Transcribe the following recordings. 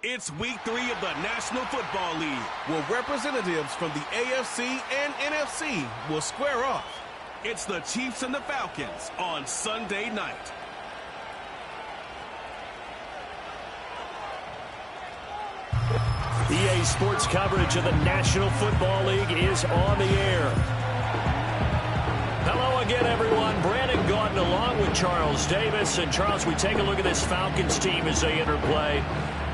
It's week 3 of the National Football League, where representatives from the AFC and NFC will square off. It's the Chiefs and the Falcons on Sunday night. EA Sports coverage of the National Football League is on the air. Hello again, everyone. Brandon Gordon along with Charles Davis. And Charles, we take a look at this Falcons team as they enter play.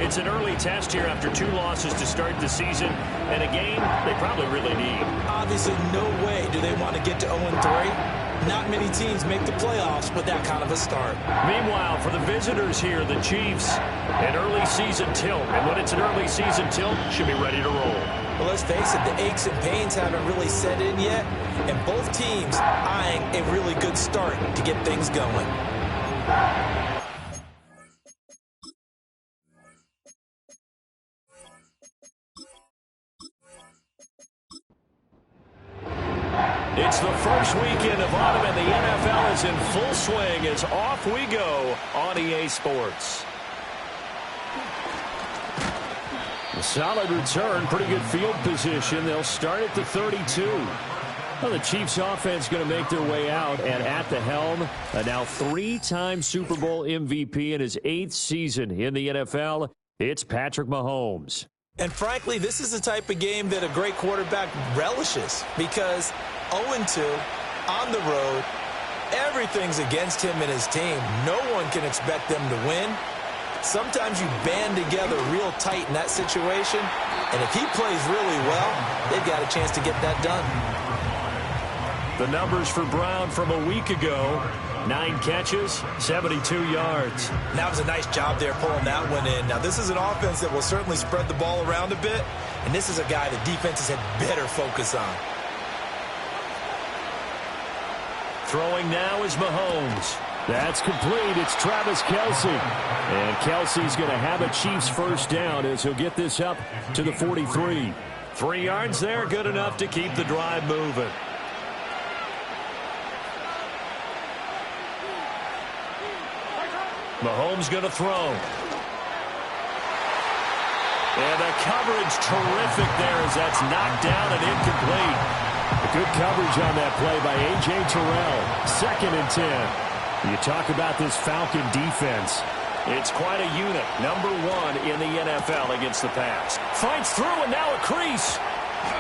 It's an early test here after 2 losses to start the season, and a game they probably really need. Obviously, no way do they want to get to 0-3. Not many teams make the playoffs with that kind of a start. Meanwhile, for the visitors here, the Chiefs, an early season tilt. And when it's an early season tilt, should be ready to roll. Well, let's face it, the aches and pains haven't really set in yet, and both teams eyeing a really good start to get things going. It's the first weekend of autumn, and the NFL is in full swing as off we go on EA Sports. A solid return, pretty good field position. They'll start at the 32. Well, the Chiefs offense going to make their way out, and at the helm, a now 3-time Super Bowl MVP in his 8th season in the NFL, it's Patrick Mahomes. And frankly, this is the type of game that a great quarterback relishes, because 0-2 on the road, everything's against him and his team. No one can expect them to win. Sometimes you band together real tight in that situation, and if he plays really well, they've got a chance to get that done. The numbers for Brown from a week ago: 9 catches, 72 yards. That was a nice job there pulling that one in. Now, this is an offense that will certainly spread the ball around a bit, and this is a guy the defenses had better focus on. Throwing now is Mahomes. That's complete. It's Travis Kelce. And Kelce's going to have a Chiefs first down as he'll get this up to the 43. 3 yards there, good enough to keep the drive moving. Mahomes going to throw. And the coverage terrific there as that's knocked down and incomplete. Good coverage on that play by A.J. Terrell. 2nd and 10. You talk about this Falcon defense. It's quite a unit. Number 1 in the NFL against the pass. Fights through and now a crease.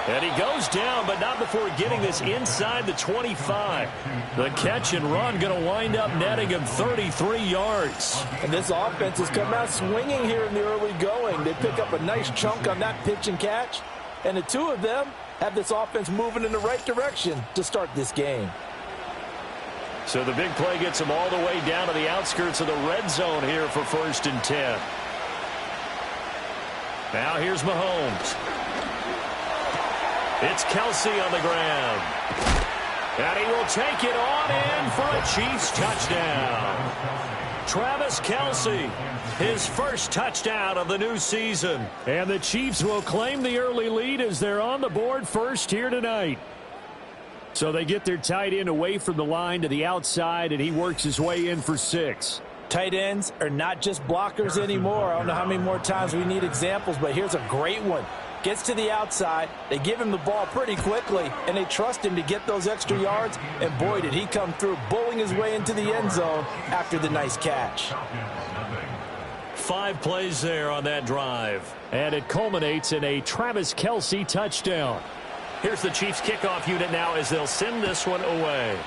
And he goes down, but not before getting this inside the 25. The catch and run going to wind up netting him 33 yards. And this offense has come out swinging here in the early going. They pick up a nice chunk on that pitch and catch. And the 2 of them have this offense moving in the right direction to start this game. So the big play gets them all the way down to the outskirts of the red zone here for 1st and 10. Now here's Mahomes. It's Kelce on the ground. And he will take it on in for a Chiefs touchdown. Travis Kelce, his first touchdown of the new season. And the Chiefs will claim the early lead as they're on the board first here tonight. So they get their tight end away from the line to the outside, and he works his way in for 6. Tight ends are not just blockers anymore. I don't know how many more times we need examples, but here's a great one. Gets to the outside, they give him the ball pretty quickly, and they trust him to get those extra yards, and boy, did he come through, bowling his way into the end zone after the nice catch. 5 plays there on that drive, and it culminates in a Travis Kelce touchdown. Here's the Chiefs kickoff unit now as they'll send this one away.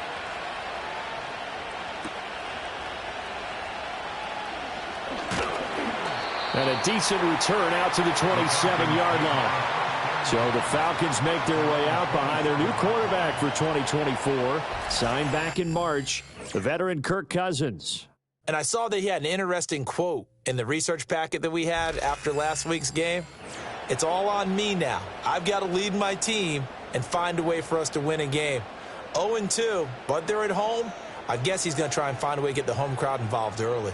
And a decent return out to the 27-yard line. So the Falcons make their way out behind their new quarterback for 2024. Signed back in March, the veteran Kirk Cousins. And I saw that he had an interesting quote in the research packet that we had after last week's game. It's all on me now. I've got to lead my team and find a way for us to win a game. 0-2, but they're at home. I guess he's going to try and find a way to get the home crowd involved early.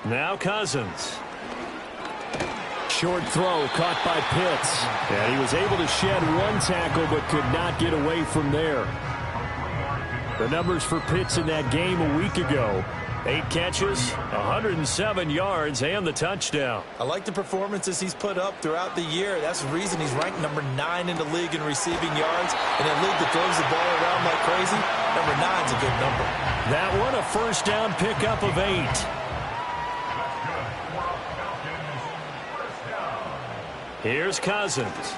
Now Cousins. Short throw caught by Pitts. And he was able to shed 1 tackle but could not get away from there. The numbers for Pitts in that game a week ago: 8 catches, 107 yards, and the touchdown. I like the performances he's put up throughout the year. That's the reason he's ranked number 9 in the league in receiving yards. In a league that throws the ball around like crazy, number 9's a good number. That one a first down pickup of 8. Here's Cousins.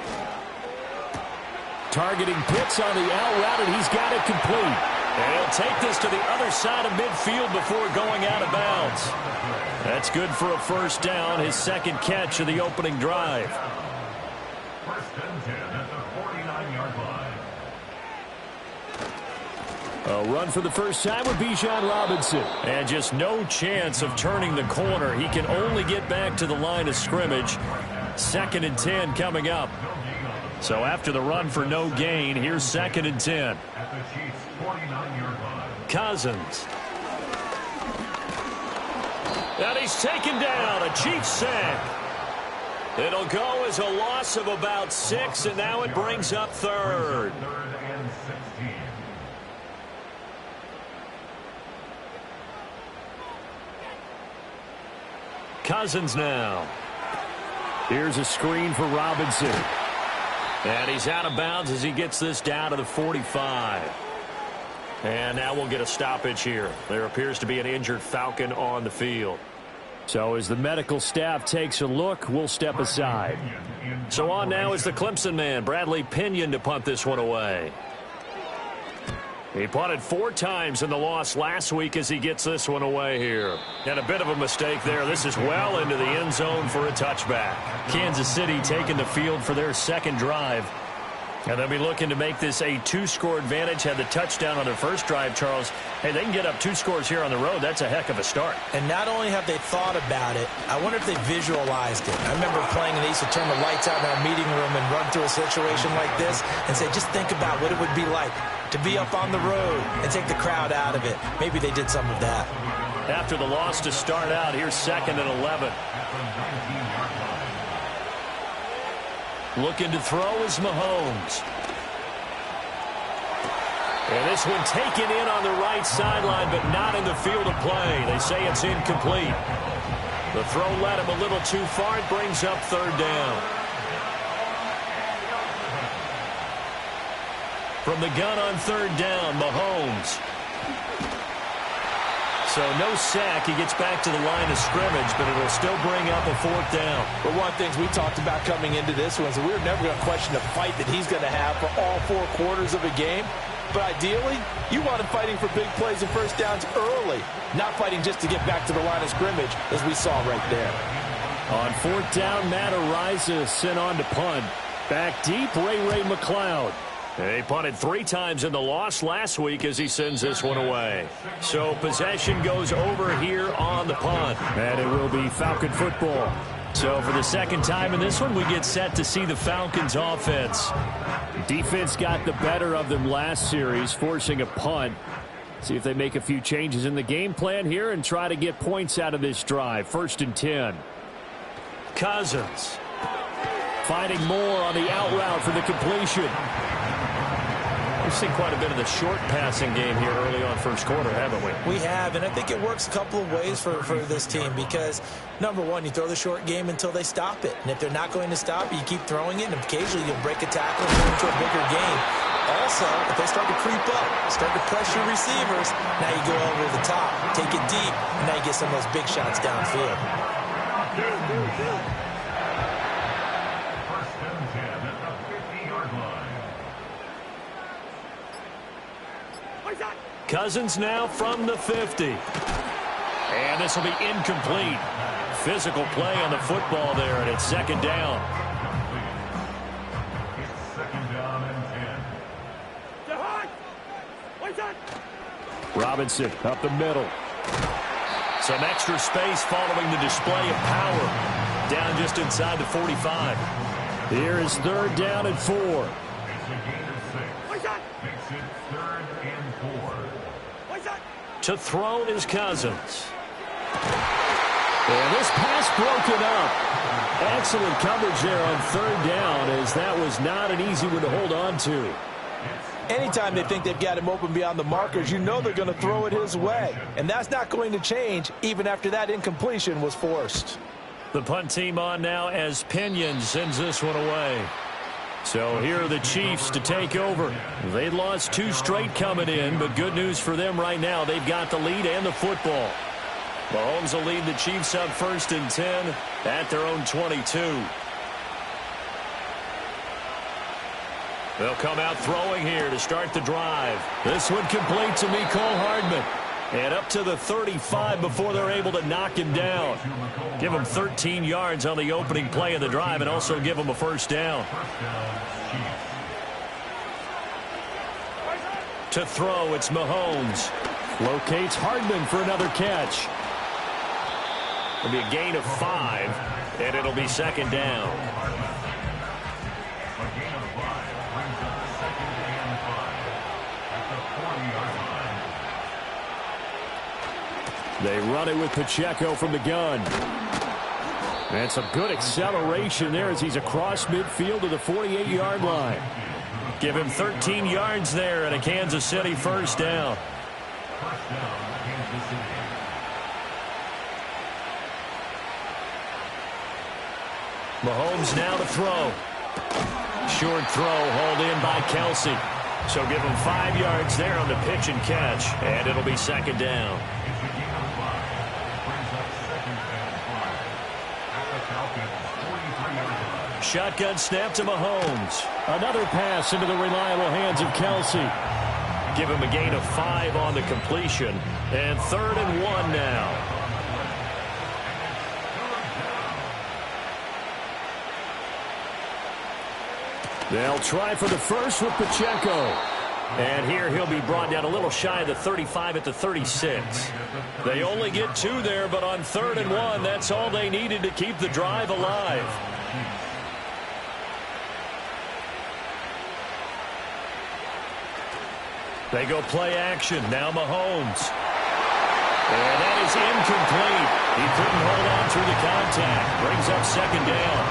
Targeting Pitts on the out route, and he's got it complete. And he'll take this to the other side of midfield before going out of bounds. That's good for a first down, his second catch of the opening drive. First and 10 at the 49-yard line. A run for the first time with Bijan Robinson. And just no chance of turning the corner. He can only get back to the line of scrimmage. Second and 10 coming up. So after the run for no gain, here's second and 10. At the Chiefs' 49-yard line. Cousins. And he's taken down. A Chiefs sack. It'll go as a loss of about 6, and now it brings up third. Third and 16. Cousins now. Here's a screen for Robinson. And he's out of bounds as he gets this down to the 45. And now we'll get a stoppage here. There appears to be an injured Falcon on the field. So as the medical staff takes a look, we'll step aside. So on now is the Clemson man, Bradley Pinion, to punt this one away. He punted 4 times in the loss last week as he gets this one away here. And a bit of a mistake there. This is well into the end zone for a touchback. Kansas City taking the field for their second drive. And they'll be looking to make this a 2-score advantage. Had the touchdown on their first drive, Charles. Hey, they can get up 2 scores here on the road. That's a heck of a start. And not only have they thought about it, I wonder if they visualized it. I remember playing, and they used to turn the lights out in our meeting room and run through a situation like this and say, just think about what it would be like to be up on the road and take the crowd out of it. Maybe they did some of that. After the loss to start out, here's second and 11. Looking to throw is Mahomes. And this one taken in on the right sideline, but not in the field of play. They say it's incomplete. The throw led him a little too far. It brings up third down. From the gun on third down, Mahomes. So no sack. He gets back to the line of scrimmage, but it'll still bring up a fourth down. But one of the things we talked about coming into this one is that we were never going to question the fight that he's going to have for all 4 quarters of a game. But ideally, you want him fighting for big plays and first downs early, not fighting just to get back to the line of scrimmage, as we saw right there. On fourth down, Matt Araiza sent on to punt. Back deep, Ray McLeod. He punted 3 times in the loss last week as he sends this one away. So possession goes over here on the punt. And it will be Falcon football. So for the second time in this one, we get set to see the Falcons offense. Defense got the better of them last series, forcing a punt. See if they make a few changes in the game plan here and try to get points out of this drive. First and 10. Cousins. Finding more on the out route for the completion. We've seen quite a bit of the short passing game here early on first quarter, haven't we? We have, and I think it works a couple of ways for this team because, number one, you throw the short game until they stop it. And if they're not going to stop it, you keep throwing it, and occasionally you'll break a tackle and go into a bigger game. Also, if they start to creep up, start to pressure receivers, now you go over the top, take it deep, and now you get some of those big shots downfield. First and 10 at the 50-yard line. Cousins now from the 50. And this will be incomplete. Physical play on the football there, and it's second down. It's second down and 10. Robinson up the middle. Some extra space following the display of power. Down just inside the 45. Here is third down and 4. It's a gain of 6. Makes it third and 4. To throw is Cousins. And this pass broken up. Excellent coverage there on third down, as that was not an easy one to hold on to. Anytime they think they've got him open beyond the markers, you know they're going to throw it his way. And that's not going to change even after that incompletion was forced. The punt team on now as Pinion sends this one away. So here are the Chiefs to take over. They lost 2 straight coming in, but good news for them right now. They've got the lead and the football. Mahomes will lead the Chiefs up 1st and 10 at their own 22. They'll come out throwing here to start the drive. This one complete to Mecole Hardman. And up to the 35 before they're able to knock him down. Give him 13 yards on the opening play of the drive and also give him a 1st down. To throw, it's Mahomes. Locates Hardman for another catch. It'll be a gain of 5, and it'll be 2nd down. They run it with Pacheco from the gun. And some good acceleration there as he's across midfield to the 48-yard line. Give him 13 yards there and a Kansas City 1st down. Mahomes now to throw. Short throw hauled in by Kelsey. So give him 5 yards there on the pitch and catch. And it'll be 2nd down. Shotgun snap to Mahomes. Another pass into the reliable hands of Kelsey. Give him a gain of 5 on the completion. And 3rd and 1 now. They'll try for the first with Pacheco. And here he'll be brought down a little shy of the 35 at the 36. They only get 2 there, but on 3rd and 1, that's all they needed to keep the drive alive. They go play action. Now Mahomes. And that is incomplete. He couldn't hold on through the contact. Brings up 2nd down.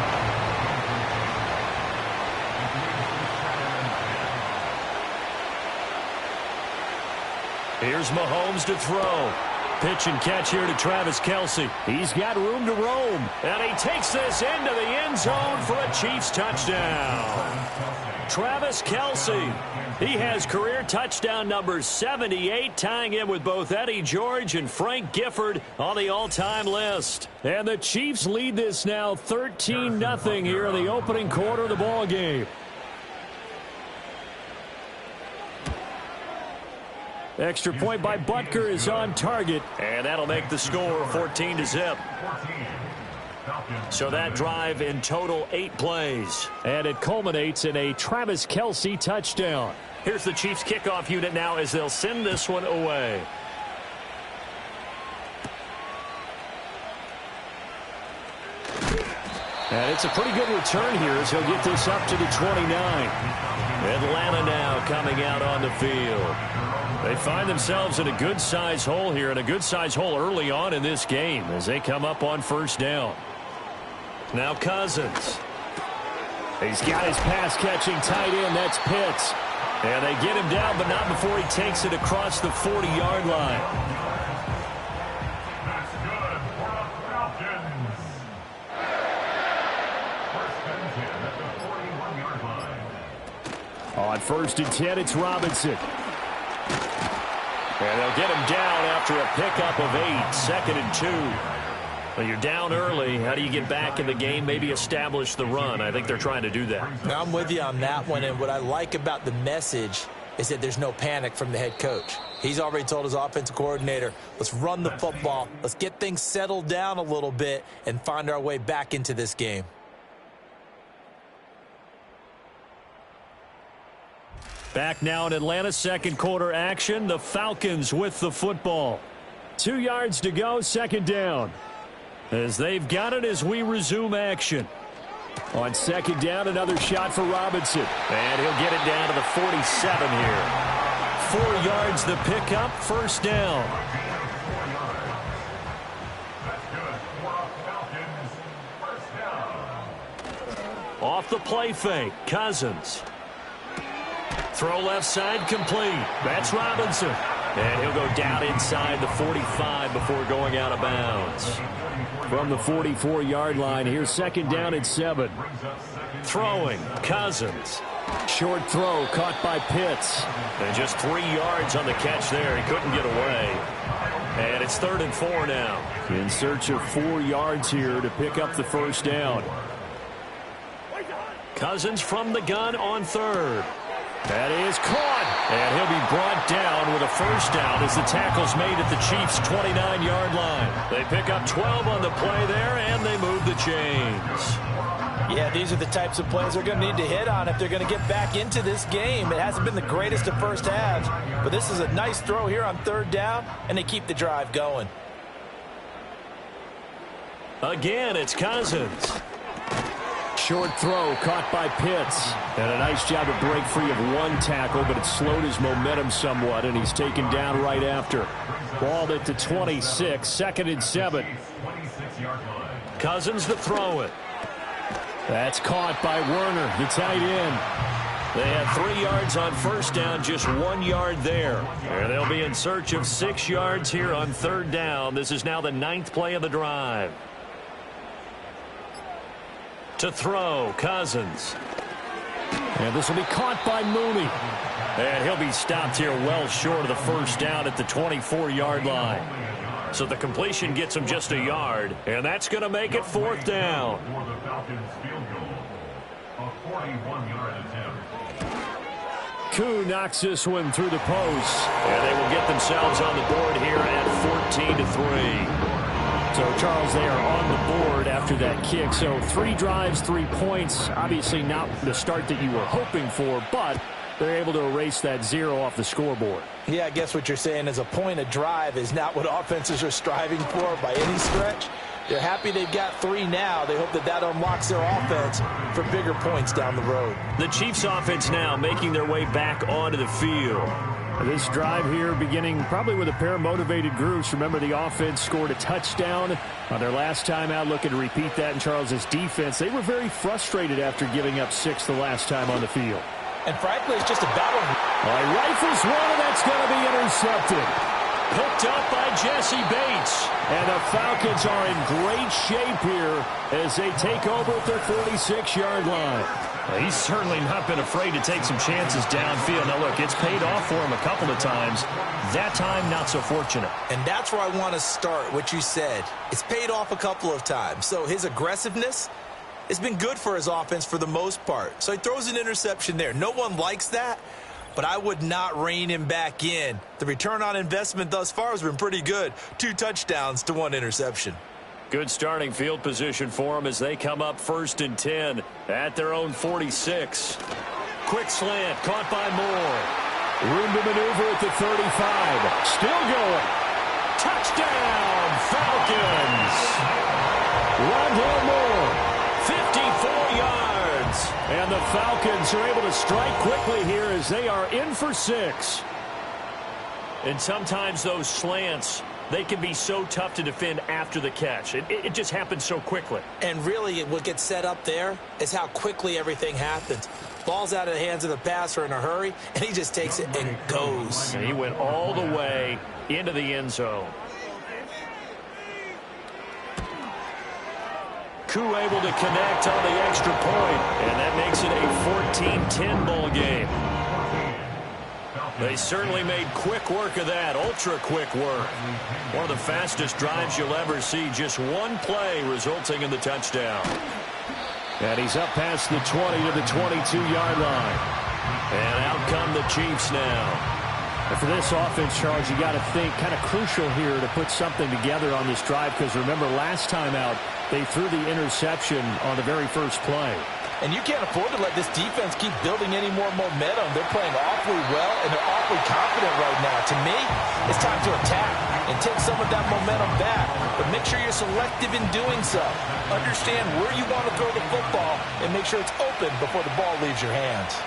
Here's Mahomes to throw. Pitch and catch here to Travis Kelsey. He's got room to roam. And he takes this into the end zone for a Chiefs touchdown. Travis Kelsey. He has career touchdown number 78, tying him with both Eddie George and Frank Gifford on the all-time list. And the Chiefs lead this now 13-0 here in the opening quarter of the ball game. Extra point by Butker is on target, and that'll make the score 14-0. So that drive in total 8 plays. And it culminates in a Travis Kelsey touchdown. Here's the Chiefs kickoff unit now as they'll send this one away. And it's a pretty good return here as he'll get this up to the 29. Atlanta now coming out on the field. They find themselves in a good-size hole here, and a good-size hole early on in this game as they come up on 1st down. Now Cousins. He's got his pass-catching tight end. That's Pitts. And they get him down, but not before he takes it across the 40-yard line. That's good for the Falcons. 1st and 10 at the 41-yard line. On 1st and 10, it's Robinson. And they'll get him down after a pickup of 8, 2nd and 2. Well, you're down early. How do you get back in the game? Maybe establish the run. I think they're trying to do that. Now, I'm with you on that one, and what I like about the message is that there's no panic from the head coach. He's already told his offensive coordinator, let's run the football, let's get things settled down a little bit and find our way back into this game. Back now in Atlanta, 2nd quarter action. The Falcons with the football. 2 yards to go, 2nd down. As they've got it as we resume action. On 2nd down, another shot for Robinson. And he'll get it down to the 47 here. 4 yards the pickup, 1st down. Off the play fake, Cousins. Throw left side complete. That's Robinson. And he'll go down inside the 45 before going out of bounds. From the 44-yard line, here's second down and 7. Throwing, Cousins. Short throw caught by Pitts. And just 3 yards on the catch there. He couldn't get away. And it's 3rd and 4 now. In search of 4 yards here to pick up the first down. Cousins from the gun on 3rd. That is caught. And he'll be brought down with a first down as the tackle's made at the Chiefs' 29-yard line. They pick up 12 on the play there, and they move the chains. Yeah, these are the types of plays they're going to need to hit on if they're going to get back into this game. It hasn't been the greatest of first halves, but this is a nice throw here on 3rd down, and they keep the drive going. Again, it's Cousins. Short throw caught by Pitts. And a nice job to break free of one tackle, but it slowed his momentum somewhat, and he's taken down right after. Ball at the 26, 2nd and 7. Cousins to throw it. That's caught by Werner, the tight end. They have 3 yards on first down, just 1 yard there. And they'll be in search of 6 yards here on 3rd down. This is now the 9th play of the drive. To throw, Cousins. And this will be caught by Mooney. And he'll be stopped here well short of the first down at the 24-yard line. So the completion gets him just a yard, and that's going to make it 4th down. For the Falcons field goal, a 41-yard attempt. Koo knocks this one through the post, and they will get themselves on the board here at 14-3. So, Charles, they are on the board after that kick. So 3 drives, 3 points. Obviously not the start that you were hoping for, but they're able to erase that 0 off the scoreboard. Yeah, I guess what you're saying is a point a drive is not what offenses are striving for by any stretch. They're happy they've got 3 now. They hope that that unlocks their offense for bigger points down the road. The Chiefs offense now making their way back onto the field. This drive here beginning probably with a pair of motivated groups. Remember, the offense scored a touchdown on their last time out, looking to repeat that in Charles's defense. They were very frustrated after giving up 6 the last time on the field. And frankly, it's just a battle. Rifles one, and that's going to be intercepted. Picked up by Jesse Bates. And the Falcons are in great shape here as they take over at their 46-yard line. Well, he's certainly not been afraid to take some chances downfield. Now, look, it's paid off for him a couple of times. That time, not so fortunate. And that's where I want to start, what you said. It's paid off a couple of times. So his aggressiveness has been good for his offense for the most part. So he throws an interception there. No one likes that, but I would not rein him back in. The return on investment thus far has been pretty good. 2 touchdowns to 1 interception. Good starting field position for them as they come up 1st and 10 at their own 46. Quick slant caught by Moore. Room to maneuver at the 35. Still going. Touchdown, Falcons. Rondale Moore, 54 yards. And the Falcons are able to strike quickly here as they are in for 6. And sometimes those slants, they can be so tough to defend after the catch. It just happens so quickly. And really, what gets set up there is how quickly everything happens. Ball's out of the hands of the passer in a hurry, and he just takes it and goes. And he went all the way into the end zone. Koo able to connect on the extra point, and that makes it a 14-10 ball game. They certainly made quick work of that, ultra-quick work. One of the fastest drives you'll ever see, just 1 play resulting in the touchdown. And he's up past the 20 to the 22-yard line. And out come the Chiefs now. And for this offense, Charles, you got to think kind of crucial here to put something together on this drive, because remember last time out, they threw the interception on the very first play. And you can't afford to let this defense keep building any more momentum. They're playing awfully well, and they're awfully confident right now. To me, it's time to attack and take some of that momentum back. But make sure you're selective in doing so. Understand where you want to throw the football and make sure it's open before the ball leaves your hands.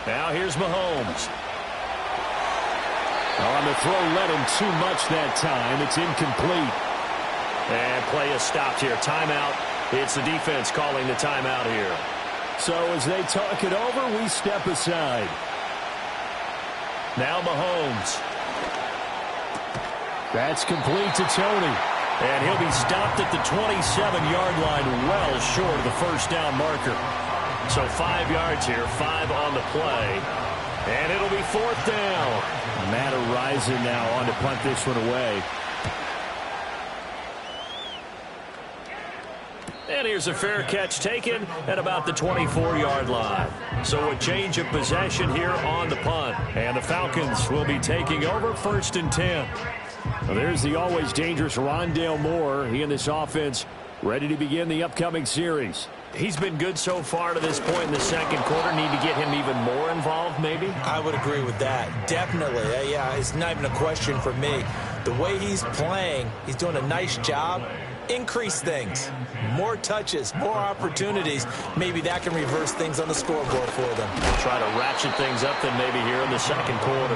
Now here's Mahomes. On the throw, led him too much that time. It's incomplete. And play is stopped here. Timeout. It's the defense calling the timeout here. So as they talk it over, we step aside. Now Mahomes. That's complete to Tony. And he'll be stopped at the 27-yard line, well short of the first down marker. So 5 yards here, 5 on the play. And it'll be 4th down. Matt Araiza now on to punt this one away. And here's a fair catch taken at about the 24-yard line. So a change of possession here on the punt. And the Falcons will be taking over 1st and 10. Well, there's the always dangerous Rondale Moore. He and this offense ready to begin the upcoming series. He's been good so far to this point in the second quarter. Need to get him even more involved, maybe? I would agree with that. Definitely. Yeah, it's not even a question for me. The way he's playing, he's doing a nice job. Increase things. More touches, more opportunities. Maybe that can reverse things on the scoreboard for them. Try to ratchet things up then maybe here in the second quarter.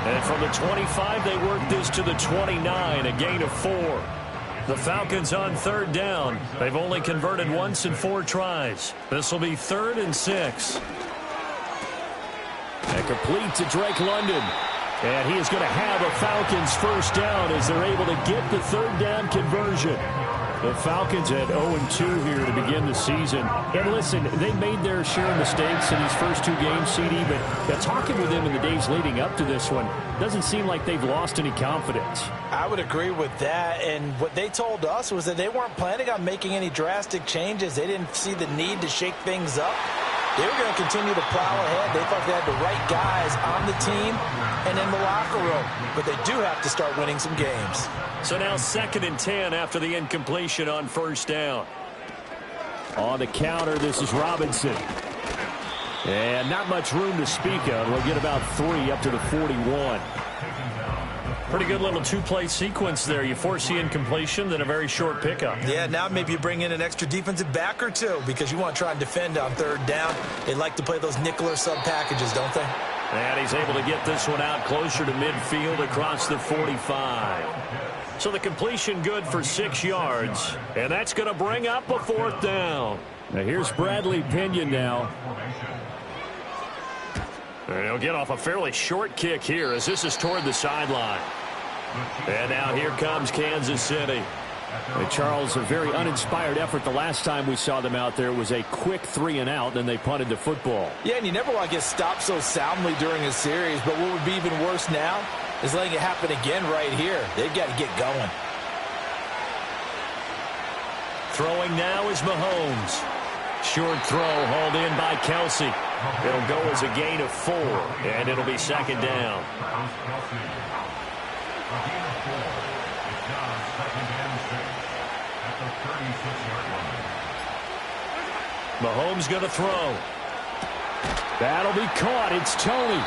And from the 25, they work this to the 29, a gain of 4. The Falcons on 3rd down. They've only converted once in 4 tries. This will be 3rd and 6. And complete to Drake London. And he is going to have a Falcons first down as they're able to get the 3rd down conversion. The Falcons at 0-2 here to begin the season. And listen, they made their share of mistakes in these first 2 games, CD, but talking with them in the days leading up to this one, doesn't seem like they've lost any confidence. I would agree with that. And what they told us was that they weren't planning on making any drastic changes. They didn't see the need to shake things up. They were going to continue to plow ahead. They thought they had the right guys on the team and in the locker room. But they do have to start winning some games. So now 2nd and 10 after the incompletion on 1st down. On the counter, this is Robinson. And not much room to speak of. We'll get about 3 up to the 41. Pretty good little 2-play sequence there. You force the incompletion, then a very short pickup. Yeah, now maybe you bring in an extra defensive back or 2 because you want to try and defend on 3rd down. They like to play those nickel or sub packages, don't they? And he's able to get this one out closer to midfield across the 45. So the completion good for 6 yards. And that's going to bring up a 4th down. Now here's Bradley Pinion now. And he'll get off a fairly short kick here as this is toward the sideline. And now here comes Kansas City. And Charles, a very uninspired effort the last time we saw them out there was a quick 3 and out, then they punted the football. Yeah, and you never want to get stopped so soundly during a series, but what would be even worse now is letting it happen again right here. They've got to get going. Throwing now is Mahomes. Short throw hauled in by Kelsey. It'll go as a gain of 4, and it'll be 2nd down. Mahomes going to throw. That'll be caught. It's Tony.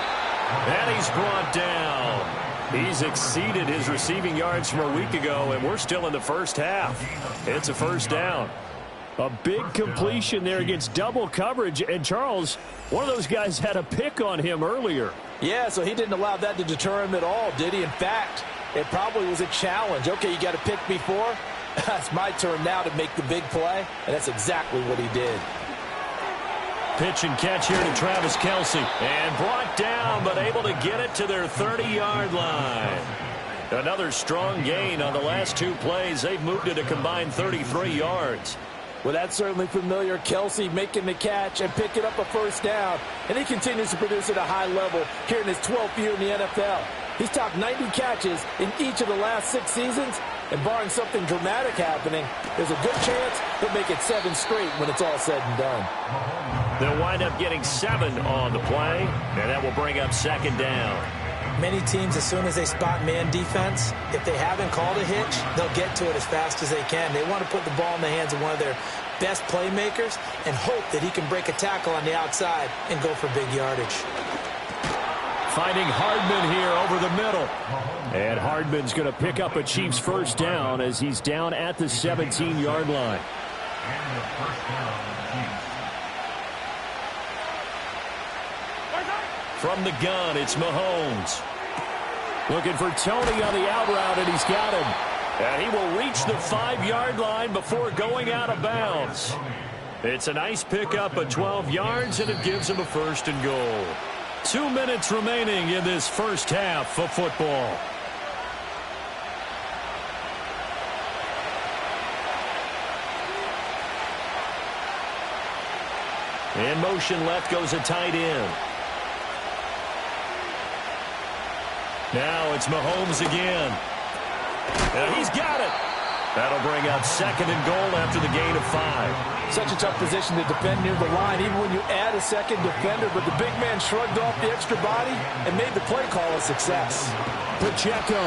And he's brought down. He's exceeded his receiving yards from a week ago, and we're still in the first half. It's a 1st down. A big completion there against double coverage. And Charles, one of those guys had a pick on him earlier. Yeah, so he didn't allow that to deter him at all, did he? In fact, it probably was a challenge. Okay, you got a pick before. It's my turn now to make the big play. And that's exactly what he did. Pitch and catch here to Travis Kelsey. And brought down, but able to get it to their 30-yard line. Another strong gain on the last 2 plays. They've moved it a combined 33 yards. Well, that's certainly familiar. Kelsey making the catch and picking up a 1st down. And he continues to produce at a high level here in his 12th year in the NFL. He's topped 90 catches in each of the last 6 seasons. And barring something dramatic happening, there's a good chance he'll make it 7 straight when it's all said and done. They'll wind up getting 7 on the play, and that will bring up 2nd down. Many teams, as soon as they spot man defense, if they haven't called a hitch, they'll get to it as fast as they can. They want to put the ball in the hands of one of their best playmakers and hope that he can break a tackle on the outside and go for big yardage. Finding Hardman here over the middle. And Hardman's going to pick up a Chiefs first down as he's down at the 17-yard line. From the gun, it's Mahomes. Looking for Tony on the out route, and he's got him. And he will reach the 5-yard line before going out of bounds. It's a nice pickup of 12 yards, and it gives him a 1st and goal. 2 minutes remaining in this first half of football. In motion left goes a tight end. Now it's Mahomes again. And he's got it. That'll bring up 2nd and goal after the gain of 5. Such a tough position to defend near the line, even when you add a second defender. But the big man shrugged off the extra body and made the play call a success. Pacheco,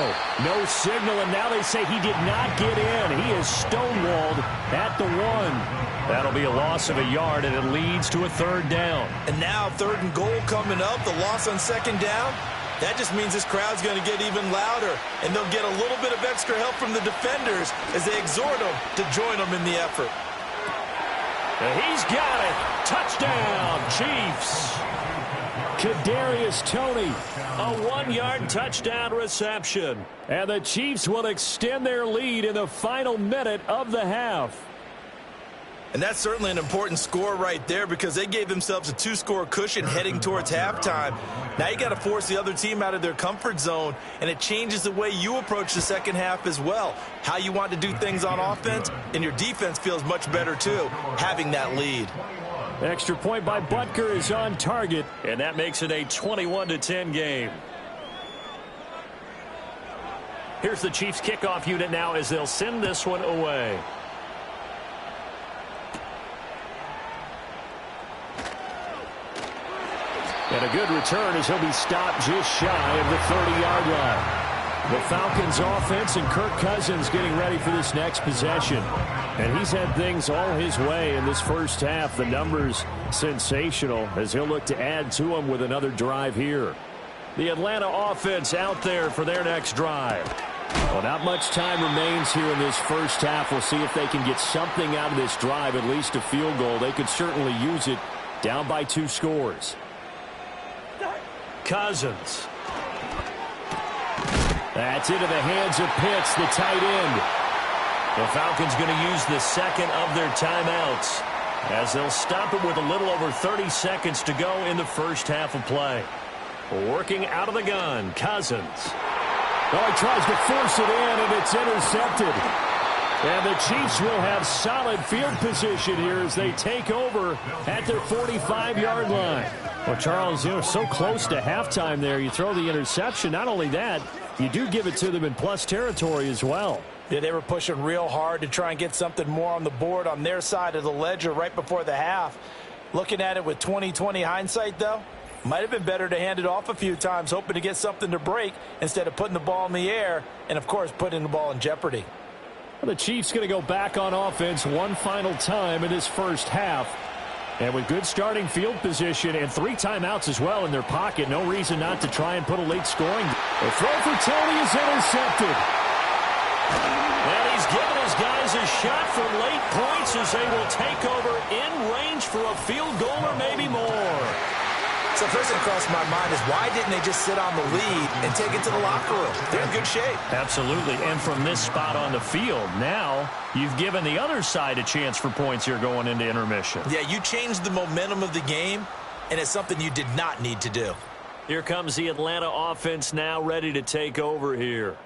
no signal, and now they say he did not get in. He is stonewalled at the 1. That'll be a loss of a yard, and it leads to a 3rd down. And now 3rd and goal coming up, the loss on 2nd down. That just means this crowd's going to get even louder, and they'll get a little bit of extra help from the defenders as they exhort them to join them in the effort. And he's got it. Touchdown, Chiefs. Kadarius Toney, a 1-yard touchdown reception. And the Chiefs will extend their lead in the final minute of the half. And that's certainly an important score right there because they gave themselves a 2-score cushion heading towards halftime. Now you got to force the other team out of their comfort zone, and it changes the way you approach the second half as well. How you want to do things on offense, and your defense feels much better too, having that lead. Extra point by Butker is on target, and that makes it a 21-10 game. Here's the Chiefs kickoff unit now as they'll send this one away. And a good return as he'll be stopped just shy of the 30-yard line. The Falcons offense and Kirk Cousins getting ready for this next possession. And he's had things all his way in this first half. The numbers sensational as he'll look to add to them with another drive here. The Atlanta offense out there for their next drive. Well, not much time remains here in this first half. We'll see if they can get something out of this drive, at least a field goal. They could certainly use it down by 2 scores. Cousins. That's into the hands of Pitts, the tight end. The Falcons going to use the second of their timeouts as they'll stop it with a little over 30 seconds to go in the first half of play. Working out of the gun, Cousins. Oh, he tries to force it in, and it's intercepted. And the Chiefs will have solid field position here as they take over at their 45-yard line. Well, Charles, you know, so close to halftime there. You throw the interception. Not only that, you do give it to them in plus territory as well. Yeah, they were pushing real hard to try and get something more on the board on their side of the ledger right before the half. Looking at it with 20/20 hindsight, though, might have been better to hand it off a few times, hoping to get something to break instead of putting the ball in the air and, of course, putting the ball in jeopardy. Well, the Chiefs going to go back on offense one final time in this first half. And with good starting field position and 3 timeouts as well in their pocket, no reason not to try and put a late scoring. The throw for Toney is intercepted. And he's given his guys a shot for late points as they will take over in range for a field goal or maybe more. So first thing that crossed my mind is why didn't they just sit on the lead and take it to the locker room? They're in good shape. Absolutely. And from this spot on the field, now you've given the other side a chance for points here going into intermission. Yeah, you changed the momentum of the game, and it's something you did not need to do. Here comes the Atlanta offense now ready to take over here.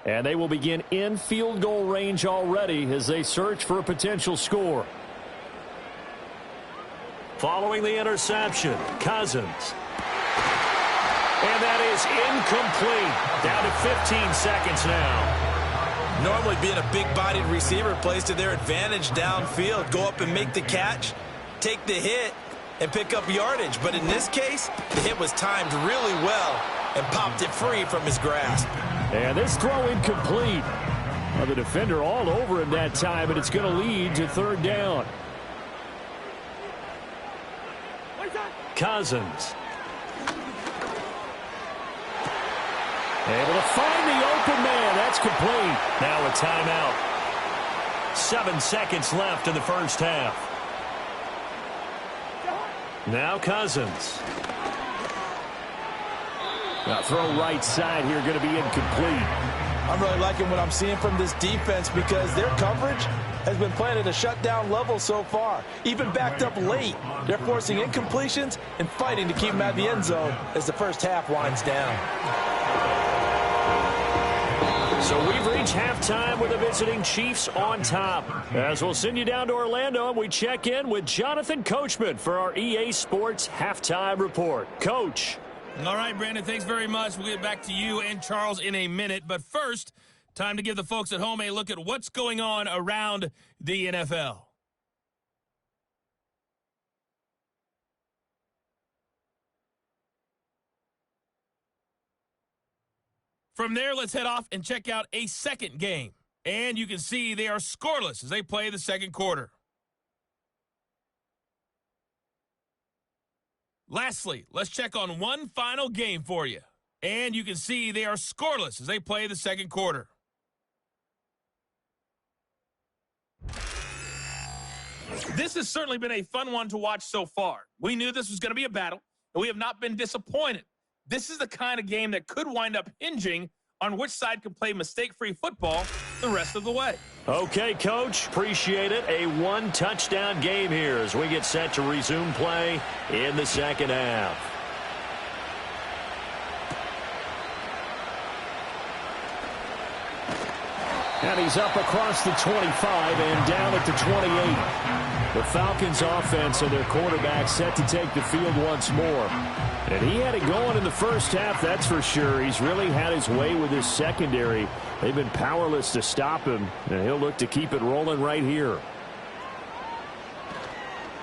And they will begin in field goal range already as they search for a potential score. Following the interception, Cousins. And that is incomplete. Down to 15 seconds now. Normally being a big-bodied receiver plays to their advantage downfield. Go up and make the catch, take the hit, and pick up yardage. But in this case, the hit was timed really well and popped it free from his grasp. And this throw incomplete. Well, the defender all over him that time, and it's going to lead to 3rd down. Cousins. Able to find the open man. That's complete. Now a timeout. 7 seconds left in the first half. Now Cousins. Now throw right side here, going to be incomplete. I'm really liking what I'm seeing from this defense because their coverage has been playing at a shutdown level so far. Even backed up late, they're forcing incompletions and fighting to keep them out of the end zone as the first half winds down. So we've reached halftime with the visiting Chiefs on top. As we'll send you down to Orlando, and we check in with Jonathan Coachman for our EA Sports Halftime Report. Coach. All right, Brandon, thanks very much. We'll get back to you and Charles in a minute. But first, time to give the folks at home a look at what's going on around the NFL. From there, let's head off and check out a second game. And you can see they are scoreless as they play the second quarter. Lastly, let's check on one final game for you. And you can see they are scoreless as they play the second quarter. This has certainly been a fun one to watch so far. We knew this was going to be a battle, and we have not been disappointed. This is the kind of game that could wind up hinging on which side can play mistake-free football the rest of the way. Okay, Coach. Appreciate it. A one-touchdown game here as we get set to resume play in the second half. And he's up across the 25 and down at the 28. The Falcons offense and their quarterback set to take the field once more. And he had it going in the first half, that's for sure. He's really had his way with his secondary. They've been powerless to stop him, and he'll look to keep it rolling right here.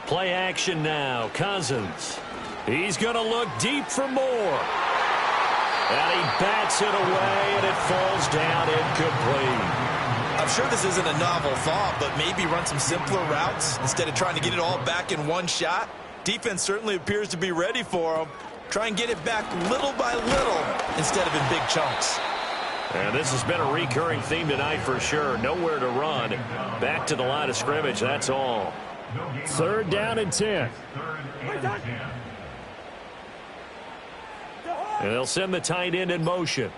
Play action now. Cousins. He's going to look deep for more. And he bats it away, and it falls down incomplete. I'm sure this isn't a novel thought, but maybe run some simpler routes instead of trying to get it all back in one shot. Defense certainly appears to be ready for him. Try and get it back little by little instead of in big chunks. And this has been a recurring theme tonight for sure. Nowhere to run. Back to the line of scrimmage, that's all. Third down and 10. And they'll send the tight end in motion.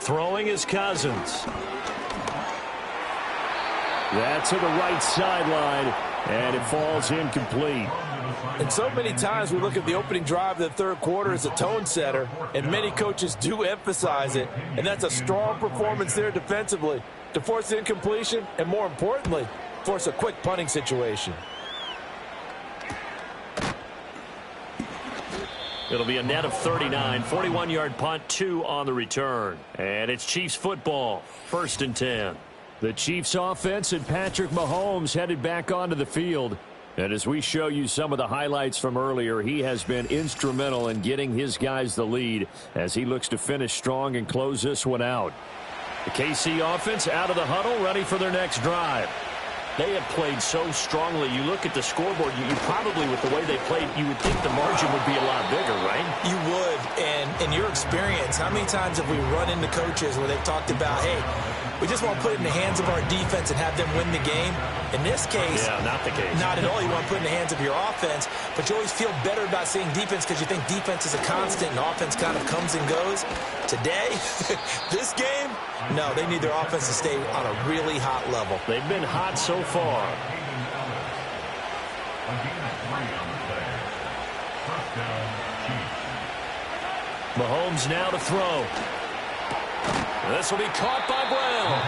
Throwing is Cousins. That's to the right sideline, and it falls incomplete. And so many times we look at the opening drive of the third quarter as a tone setter, and many coaches do emphasize it. And that's a strong performance there defensively to force incompletion and, more importantly, force a quick punting situation. It'll be a net of 39, 41-yard punt, 2 on the return. And it's Chiefs football, 1st and 10. The Chiefs offense and Patrick Mahomes headed back onto the field. And as we show you some of the highlights from earlier, he has been instrumental in getting his guys the lead as he looks to finish strong and close this one out. The KC offense out of the huddle, ready for their next drive. They have played so strongly. You look at the scoreboard, you probably, with the way they played, you would think the margin would be a lot bigger, right? You would. And in your experience, how many times have we run into coaches where they've talked about, hey, we just want to put it in the hands of our defense and have them win the game? In this case, yeah, not the case. Not at all. You want to put it in the hands of your offense, but you always feel better about seeing defense because you think defense is a constant and offense kind of comes and goes. Today, this game, no, they need their offense to stay on a really hot level. They've been hot so far. Mahomes now to throw. This will be caught by Brown.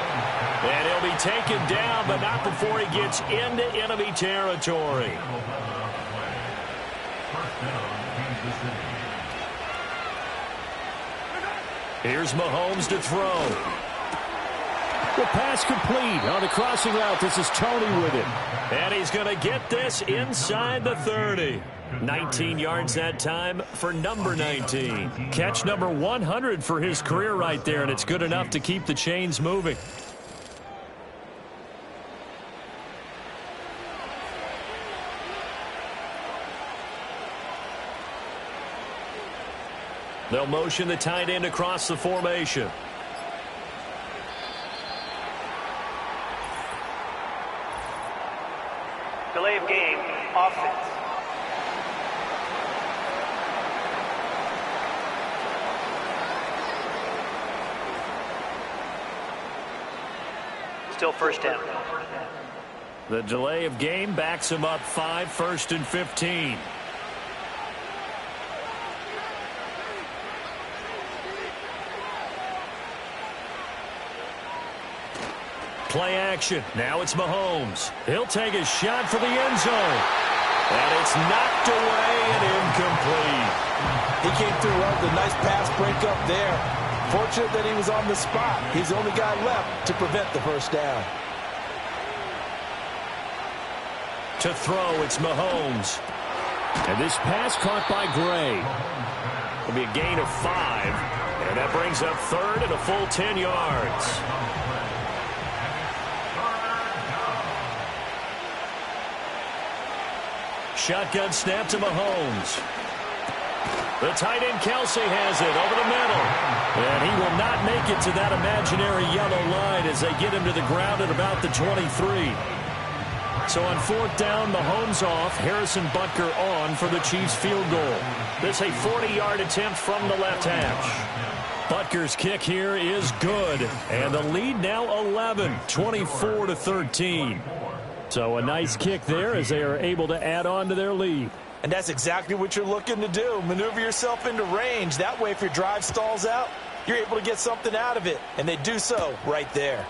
And he'll be taken down, but not before he gets into enemy territory. Here's Mahomes to throw. The pass complete on the crossing route. This is Tony with it. And he's going to get this inside the 30. 19 yards that time for number 19. Catch number 100 for his career right there, and it's good enough to keep the chains moving. They'll motion the tight end across the formation. Delay of game, offense. Still first down. The delay of game backs him up 5, 1st and 15. Play action. Now it's Mahomes. He'll take a shot for the end zone. And it's knocked away and incomplete. He came through well with a nice pass breakup there. Fortunate that he was on the spot. He's the only guy left to prevent the first down. To throw, it's Mahomes. And this pass caught by Gray. It'll be a gain of 5. And that brings up 3rd and a full 10 yards. Shotgun snap to Mahomes. The tight end Kelsey has it over the middle. And he will not make it to that imaginary yellow line as they get him to the ground at about the 23. So on 4th down, Mahomes off, Harrison Butker on for the Chiefs field goal. This a 40-yard attempt from the left hash. Butker's kick here is good. And the lead now 11, 24-13. So a nice kick there as they are able to add on to their lead. And that's exactly what you're looking to do. Maneuver yourself into range. That way, if your drive stalls out, you're able to get something out of it. And they do so right there.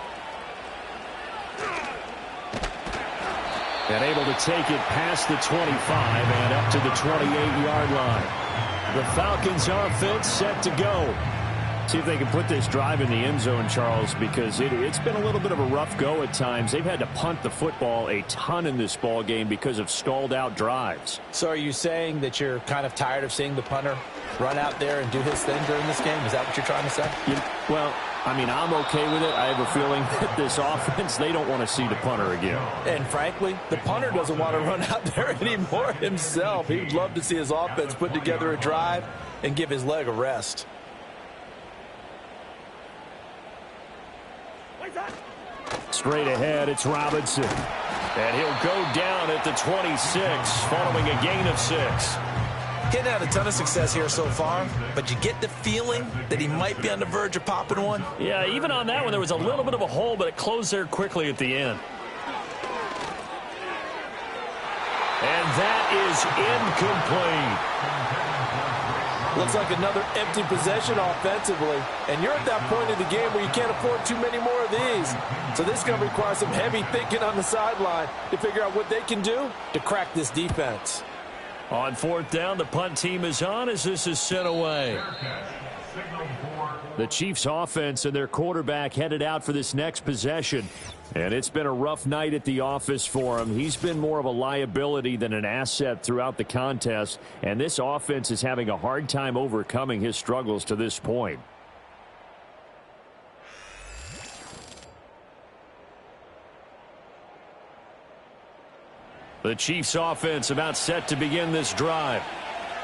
And able to take it past the 25 and up to the 28-yard line. The Falcons offense set to go. See if they can put this drive in the end zone, Charles, because it's been a little bit of a rough go at times. They've had to punt the football a ton in this ball game because of stalled-out drives. So are you saying that you're kind of tired of seeing the punter run out there and do his thing during this game? Is that what you're trying to say? Well, I mean, I'm okay with it. I have a feeling that this offense, they don't want to see the punter again. And frankly, the punter doesn't want to run out there anymore himself. He'd love to see his offense put together a drive and give his leg a rest. Straight ahead, it's Robinson. And he'll go down at the 26 following a gain of 6. Getting had a ton of success here so far, but you get the feeling that he might be on the verge of popping one. Yeah, even on that one, there was a little bit of a hole, but it closed there quickly at the end. And that is incomplete. Looks like another empty possession offensively. And you're at that point in the game where you can't afford too many more of these. So this is going to require some heavy thinking on the sideline to figure out what they can do to crack this defense. On 4th down, the punt team is on as this is sent away. The Chiefs offense and their quarterback headed out for this next possession. And it's been a rough night at the office for him. He's been more of a liability than an asset throughout the contest. And this offense is having a hard time overcoming his struggles to this point. The Chiefs offense about set to begin this drive.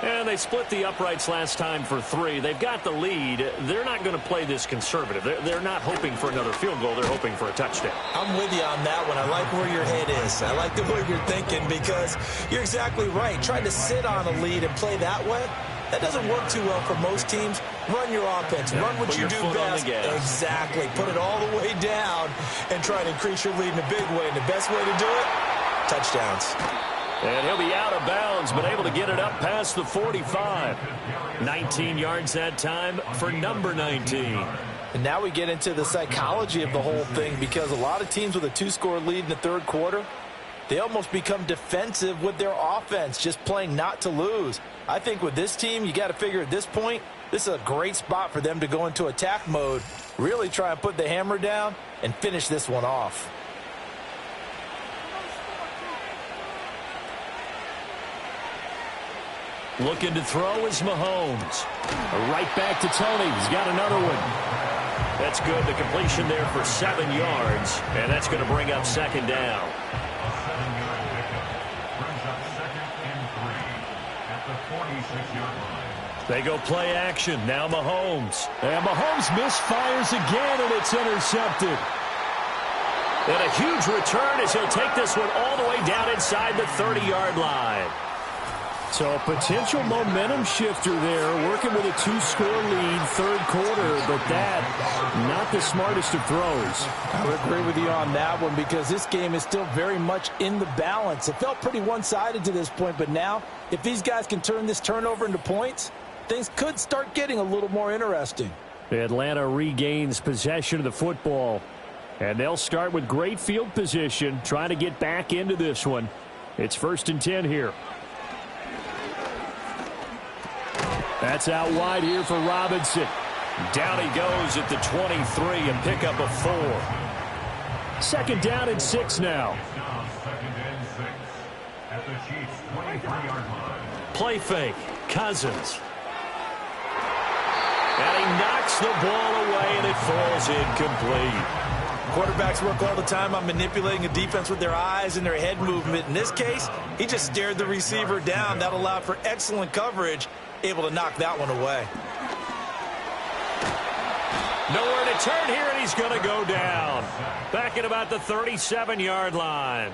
And they split the uprights last time for 3. They've got the lead. They're not going to play this conservative. They're not hoping for another field goal. They're hoping for a touchdown. I'm with you on that one. I like where your head is. I like the way you're thinking because you're exactly right. Trying to sit on a lead and play that way, that doesn't work too well for most teams. Run your offense. Run what you do best. Exactly. Put it all the way down and try to increase your lead in a big way. And the best way to do it, touchdowns. And he'll be out of bounds, but able to get it up past the 45. 19 yards that time for number 19. And now we get into the psychology of the whole thing because a lot of teams with a 2-score lead in the third quarter, they almost become defensive with their offense, just playing not to lose. I think with this team, you got to figure at this point, this is a great spot for them to go into attack mode, really try and put the hammer down and finish this one off. Looking to throw is Mahomes. Right back to Tony. He's got another one. That's good. The completion there for 7 yards. And that's going to bring up 2nd down. They go play action. Now Mahomes. And Mahomes misfires again, and it's intercepted. And a huge return as he'll take this one all the way down inside the 30-yard line. So a potential momentum shifter there, working with a 2-score lead, third quarter, but that, not the smartest of throws. I would agree with you on that one because this game is still very much in the balance. It felt pretty one-sided to this point, but now, if these guys can turn this turnover into points, things could start getting a little more interesting. Atlanta regains possession of the football, and they'll start with great field position, trying to get back into this one. It's 1st and 10 here. That's out wide here for Robinson. Down he goes at the 23, a pickup of 4. 2nd down and 6 now. Now 2nd and 6 at the Chiefs' 23-yard line. Play fake. Cousins. And he knocks the ball away, and it falls incomplete. Quarterbacks work all the time on manipulating a defense with their eyes and their head movement. In this case, he just stared the receiver down. That allowed for excellent coverage, able to knock that one away. Nowhere to turn here, and he's going to go down. Back at about the 37-yard line.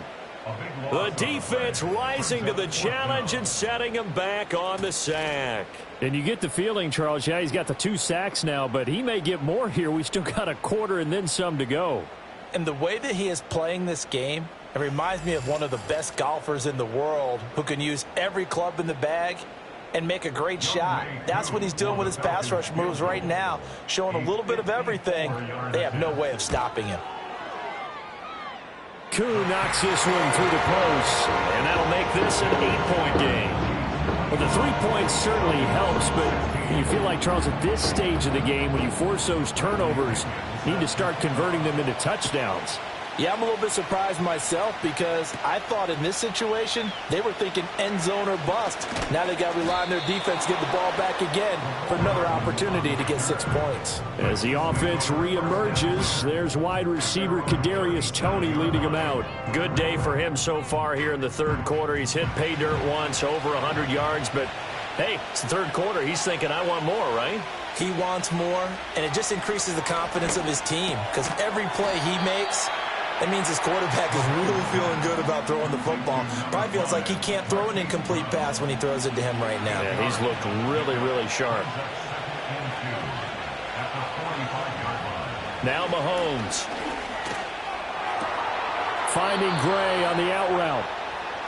The defense rising to the challenge and setting him back on the sack. And you get the feeling, Charles, yeah, he's got the 2 sacks now, but he may get more here. We still got a quarter and then some to go. And the way that he is playing this game, it reminds me of one of the best golfers in the world who can use every club in the bag and make a great shot. That's what he's doing with his pass rush moves right now, showing a little bit of everything. They have no way of stopping him. Koo knocks this one through the post, and that'll make this an 8-point game. Well, the 3 points certainly helps, but you feel like, Charles, at this stage of the game, when you force those turnovers, you need to start converting them into touchdowns. Yeah, I'm a little bit surprised myself because I thought in this situation they were thinking end zone or bust. Now they got to rely on their defense to get the ball back again for another opportunity to get 6 points. As the offense reemerges, there's wide receiver Kadarius Toney leading him out. Good day for him so far here in the third quarter. He's hit pay dirt once, over 100 yards, but hey, it's the third quarter. He's thinking, I want more, right? He wants more, and it just increases the confidence of his team because every play he makes, that means his quarterback is really feeling good about throwing the football. Probably feels like he can't throw an incomplete pass when he throws it to him right now. Yeah, he's looked really, really sharp. Now Mahomes. Finding Gray on the out route.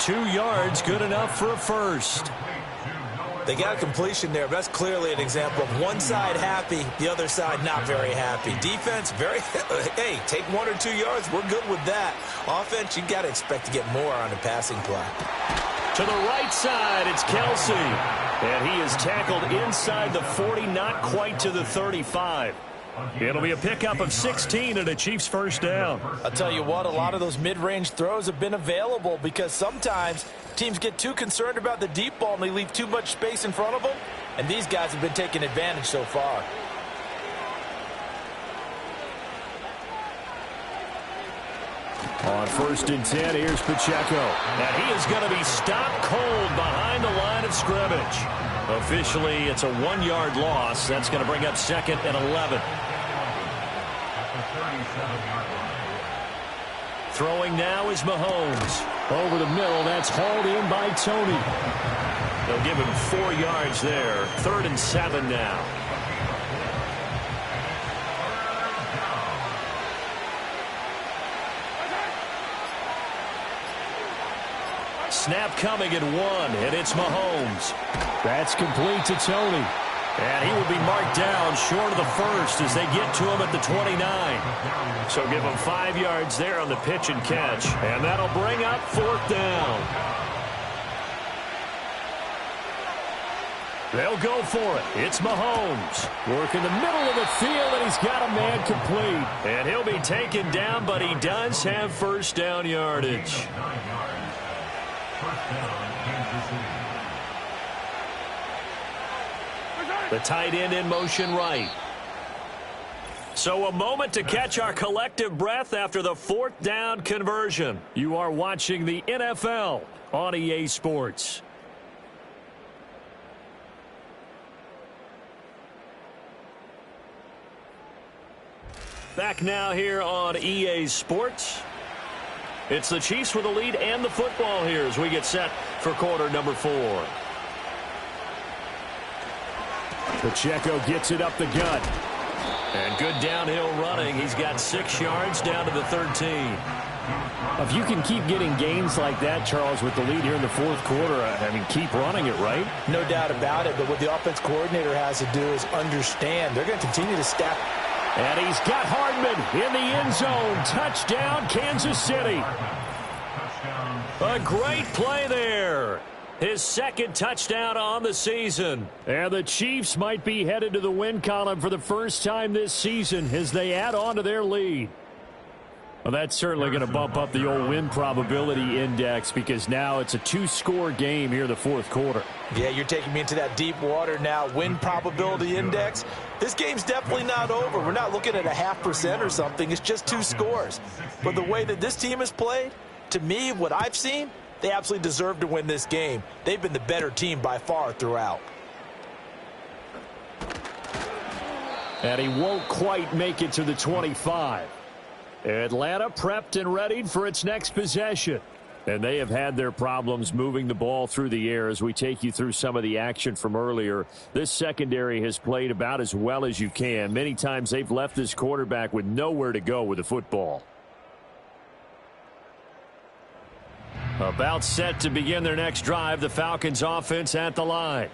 2 yards, good enough for a first. They got a completion there. That's clearly an example of one side happy, the other side not very happy. Defense, hey, take 1 or 2 yards. We're good with that. Offense, you got to expect to get more on a passing play. To the right side, it's Kelsey. And he is tackled inside the 40, not quite to the 35. It'll be a pickup of 16 and a Chiefs first down. I'll tell you what, a lot of those mid-range throws have been available because sometimes teams get too concerned about the deep ball and they leave too much space in front of them, and these guys have been taking advantage so far. On 1st and 10, here's Pacheco. And he is going to be stopped cold behind the line of scrimmage. Officially, it's a 1-yard loss. That's going to bring up 2nd and 11. Throwing now is Mahomes. Over the middle, that's hauled in by Toney. They'll give him 4 yards there. 3rd and 7 now. Snap coming at 1, and it's Mahomes. That's complete to Toney. And he will be marked down short of the first as they get to him at the 29. So give him 5 yards there on the pitch and catch. And that'll bring up 4th down. They'll go for it. It's Mahomes. Working the middle of the field, and he's got a man complete. And he'll be taken down, but he does have first down yardage. The tight end in motion right. So a moment to catch our collective breath after the 4th down conversion. You are watching the NFL on EA Sports. Back now here on EA Sports. It's the Chiefs with the lead and the football here as we get set for quarter number 4. Pacheco gets it up the gut. And good downhill running. He's got 6 yards down to the 13. If you can keep getting gains like that, Charles, with the lead here in the fourth quarter, I mean, keep running it, right? No doubt about it, but what the offense coordinator has to do is understand they're going to continue to stack. And he's got Hardman in the end zone. Touchdown, Kansas City. A great play there. His second touchdown on the season. And the Chiefs might be headed to the win column for the first time this season as they add on to their lead. Well, that's certainly going to bump up the old win probability index because now it's a 2-score game here in the fourth quarter. Yeah, you're taking me into that deep water now. Win probability index. This game's definitely not over. We're not looking at a 0.5% or something. It's just 2 scores. But the way that this team has played, to me, what I've seen, they absolutely deserve to win this game. They've been the better team by far throughout. And he won't quite make it to the 25. Atlanta prepped and readied for its next possession. And they have had their problems moving the ball through the air as we take you through some of the action from earlier. This secondary has played about as well as you can. Many times they've left this quarterback with nowhere to go with the football. About set to begin their next drive, the Falcons offense at the line.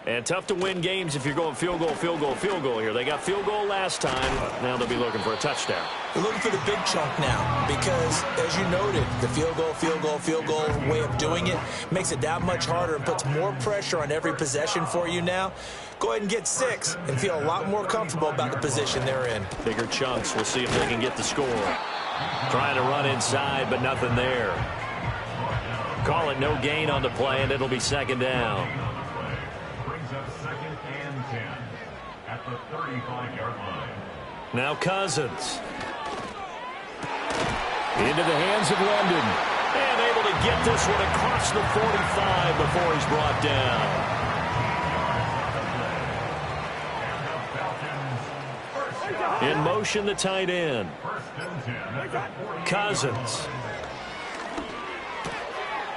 And tough to win games if you're going field goal, field goal, field goal here. They got field goal last time. Now they'll be looking for a touchdown. They're looking for the big chunk now because, as you noted, the field goal way of doing it makes it that much harder and puts more pressure on every possession for you now. Go ahead and get 6 and feel a lot more comfortable about the position they're in. Bigger chunks. We'll see if they can get the score. Trying to run inside, but nothing there. Call it no gain on the play, and it'll be second down. At the 35-yard line. Now Cousins. Into the hands of London. And able to get this one across the 45 before he's brought down. In motion, the tight end. Cousins.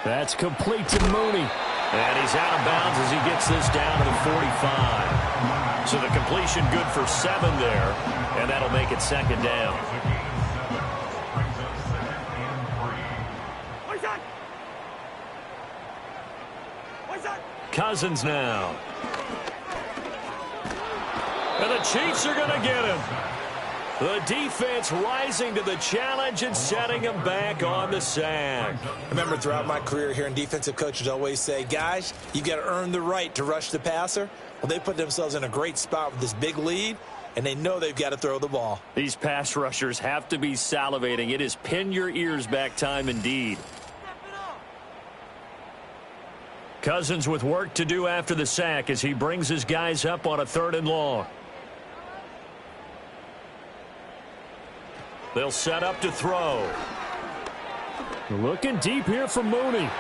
That's complete to Mooney. And he's out of bounds as he gets this down to the 45. So the completion good for 7 there, and that'll make it second down. Cousins now. And the Chiefs are going to get him. The defense rising to the challenge and setting him back on the sack. I remember throughout my career hearing defensive coaches always say, guys, you got to earn the right to rush the passer. Well, they put themselves in a great spot with this big lead, and they know they've got to throw the ball. These pass rushers have to be salivating. It is pin your ears back time indeed. Cousins with work to do after the sack as he brings his guys up on a 3rd and long. They'll set up to throw. Looking deep here for Mooney.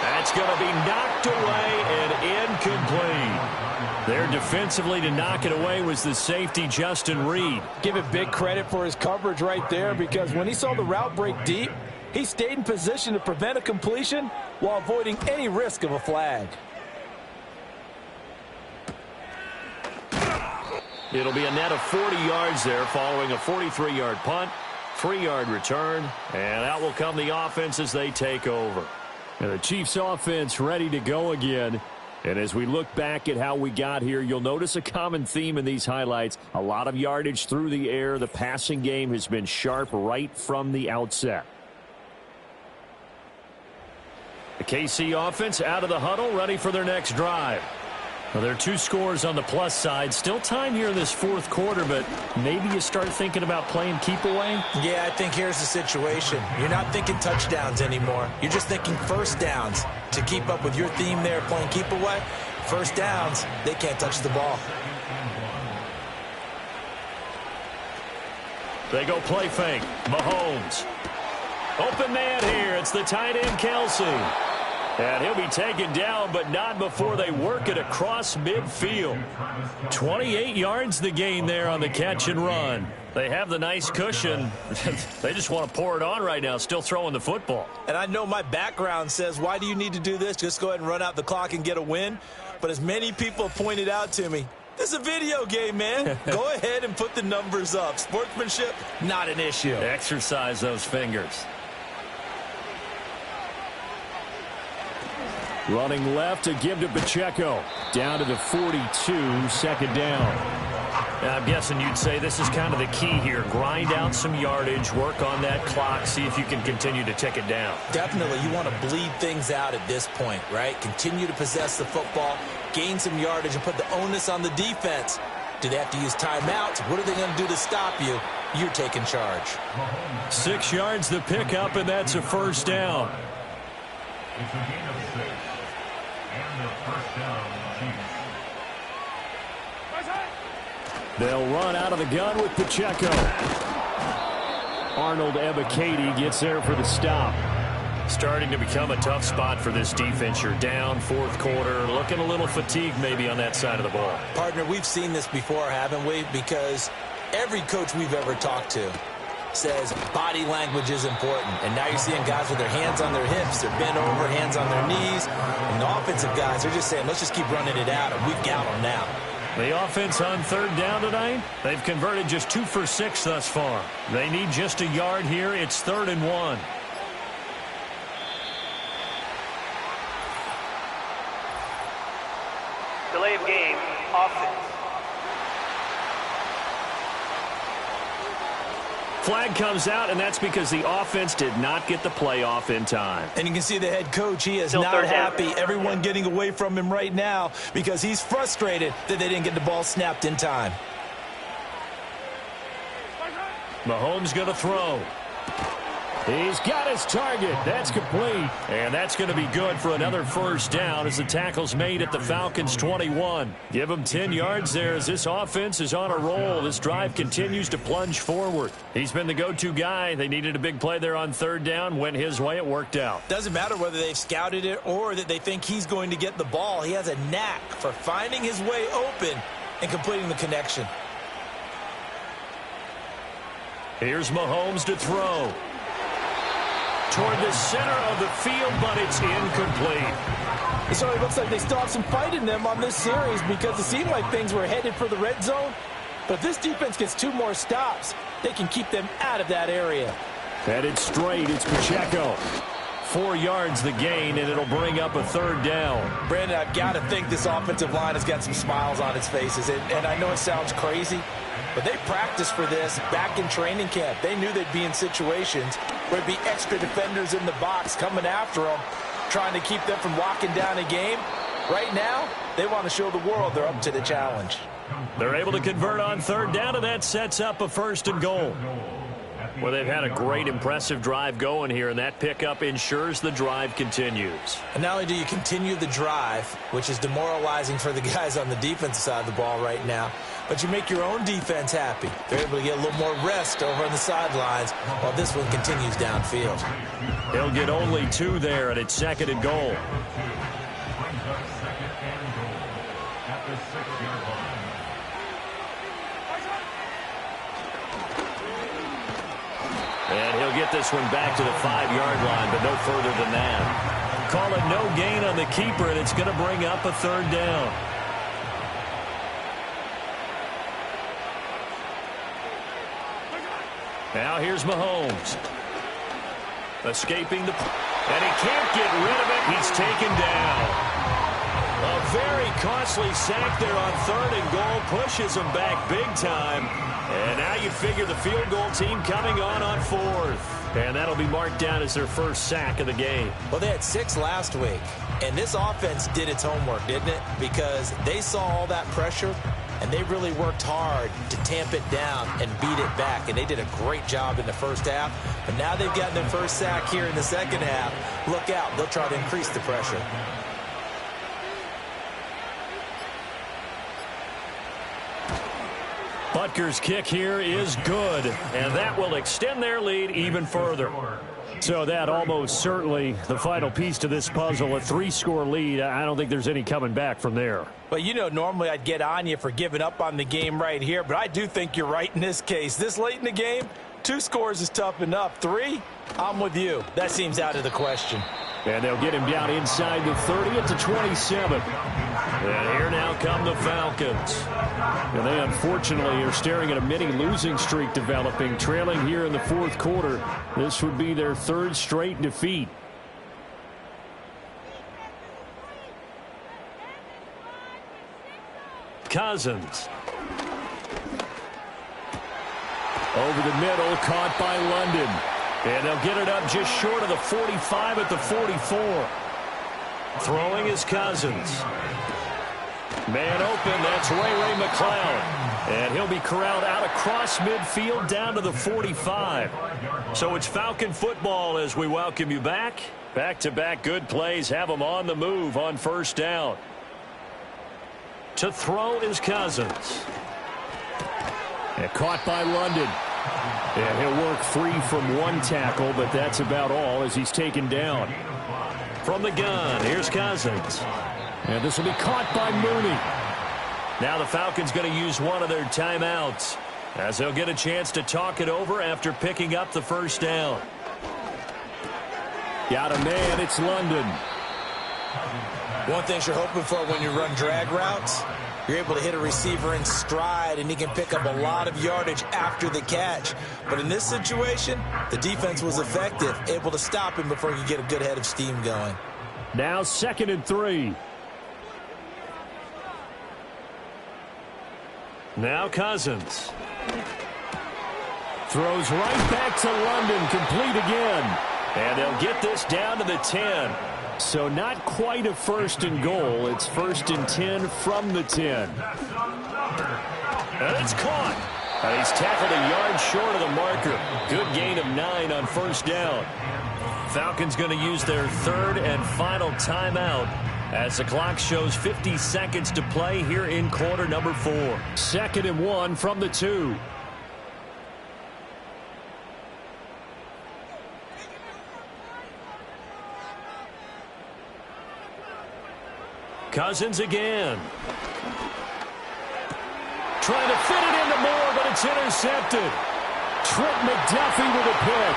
That's going to be knocked away and incomplete. There defensively to knock it away was the safety, Justin Reed. Give it big credit for his coverage right there because when he saw the route break deep, he stayed in position to prevent a completion while avoiding any risk of a flag. It'll be a net of 40 yards there following a 43-yard punt, 3-yard return, and out will come the offense as they take over. And the Chiefs offense ready to go again. And as we look back at how we got here, you'll notice a common theme in these highlights. A lot of yardage through the air. The passing game has been sharp right from the outset. The KC offense out of the huddle, ready for their next drive. Well, there are 2 scores on the plus side. Still time here in this fourth quarter, but maybe you start thinking about playing keep away? Yeah, I think here's the situation. You're not thinking touchdowns anymore. You're just thinking first downs. To keep up with your theme there, playing keep away, first downs, they can't touch the ball. They go play fake. Mahomes. Open man here. It's the tight end, Kelsey. And he'll be taken down, but not before they work it across midfield. 28 yards the gain there on the catch and run. They have the nice cushion. They just want to pour it on right now, still throwing the football. And I know my background says, why do you need to do this? Just go ahead and run out the clock and get a win. But as many people pointed out to me, this is a video game, man. Go ahead and put the numbers up. Sportsmanship, not an issue. Exercise those fingers. Running left to give to Pacheco. Down to the 42, second down. I'm guessing you'd say this is kind of the key here. Grind out some yardage, work on that clock, see if you can continue to tick it down. Definitely, you want to bleed things out at this point, right? Continue to possess the football, gain some yardage, and put the onus on the defense. Do they have to use timeouts? What are they going to do to stop you? You're taking charge. 6 yards the pickup, and that's a first down. It's a gain of 6. And the first down, Chiefs. They'll run out of the gun with Pacheco. Arnold Ebiketie gets there for the stop. Starting to become a tough spot for this defense. You're down, fourth quarter, looking a little fatigued maybe on that side of the ball. Partner, we've seen this before, haven't we? Because every coach we've ever talked to says body language is important. And now you're seeing guys with their hands on their hips, they're bent over, hands on their knees. And the offensive guys, they're just saying, let's just keep running it out, and we've got them now. The offense on third down tonight, they've converted just 2 for 6 thus far. They need just a yard here. It's 3rd and 1. Delay of game, offense. Flag comes out, and that's because the offense did not get the play off in time. And you can see the head coach, he is Still not third down. happy. Everyone getting away from him right now because he's frustrated that they didn't get the ball snapped in time. Mahomes going to throw. He's got his target. That's complete. And that's going to be good for another first down as the tackle's made at the Falcons' 21. Give them 10 yards there as this offense is on a roll. This drive continues to plunge forward. He's been the go-to guy. They needed a big play there on third down. Went his way. It worked out. Doesn't matter whether they've scouted it or that they think he's going to get the ball. He has a knack for finding his way open and completing the connection. Here's Mahomes to throw. Toward the center of the field, but it's incomplete. It certainly looks like they still have some fight in them on this series because it seemed like things were headed for the red zone. But if this defense gets 2 more stops, they can keep them out of that area. Headed straight, it's Pacheco. 4 yards the gain, and it'll bring up a third down. Brandon, I've got to think this offensive line has got some smiles on its faces. And I know it sounds crazy, but they practiced for this back in training camp. They knew they'd be in situations where there'd be extra defenders in the box coming after them, trying to keep them from locking down a game. Right now, they want to show the world they're up to the challenge. They're able to convert on third down, and that sets up a 1st and goal. Well, they've had a great, impressive drive going here, and that pickup ensures the drive continues. And not only do you continue the drive, which is demoralizing for the guys on the defensive side of the ball right now, but you make your own defense happy. They're able to get a little more rest over on the sidelines while this one continues downfield. He'll get only 2 there, and it's 2nd and goal. And he'll get this one back to the 5-yard line, but no further than that. Call it no gain on the keeper, and it's going to bring up a 3rd down. Now here's Mahomes. Escaping the... And he can't get rid of it. He's taken down. A very costly sack there on 3rd and goal. Pushes him back big time. And now you figure the field goal team coming on 4th. And that'll be marked down as their first sack of the game. Well, they had 6 last week. And this offense did its homework, didn't it? Because they saw all that pressure, and they really worked hard to tamp it down and beat it back. And they did a great job in the first half. But now they've gotten their first sack here in the second half. Look out. They'll try to increase the pressure. Butker's kick here is good, and that will extend their lead even further. So that almost certainly the final piece to this puzzle, a 3-score lead. I don't think there's any coming back from there. But, you know, normally I'd get on you for giving up on the game right here, but I do think you're right in this case. This late in the game, 2 scores is tough enough. 3, I'm with you. That seems out of the question. And they'll get him down inside the 30 at the 27. And here now come the Falcons. And they unfortunately are staring at a mini losing streak developing, trailing here in the 4th quarter. This would be their 3rd straight defeat. Cousins. Over the middle, caught by London. And they'll get it up just short of the 45 at the 44. Throwing is Cousins. Man open, that's Ray McCloud. And he'll be corralled out across midfield down to the 45. So it's Falcon football as we welcome you back. Back-to-back good plays have them on the move on 1st down. To throw is Cousins. And caught by London. And he'll work free from 1 tackle, but that's about all as he's taken down. From the gun, here's Cousins. And this will be caught by Mooney. Now the Falcons going to use one of their timeouts as they'll get a chance to talk it over after picking up the 1st down. Got a man, it's London. One thing you're hoping for when you run drag routes, you're able to hit a receiver in stride, and he can pick up a lot of yardage after the catch. But in this situation, the defense was effective, able to stop him before he could get a good head of steam going. Now 2nd and 3. Now Cousins. Throws right back to London, complete again. And they'll get this down to the 10. So not quite a 1st and goal. It's 1st and 10 from the 10. And it's caught. And he's tackled a yard short of the marker. Good gain of 9 on 1st down. Falcons going to use their 3rd and final timeout as the clock shows 50 seconds to play here in quarter number 4. 2nd and 1 from the 2. Cousins again. Trying to fit it into Moore, but it's intercepted. Trent McDuffie with a pick.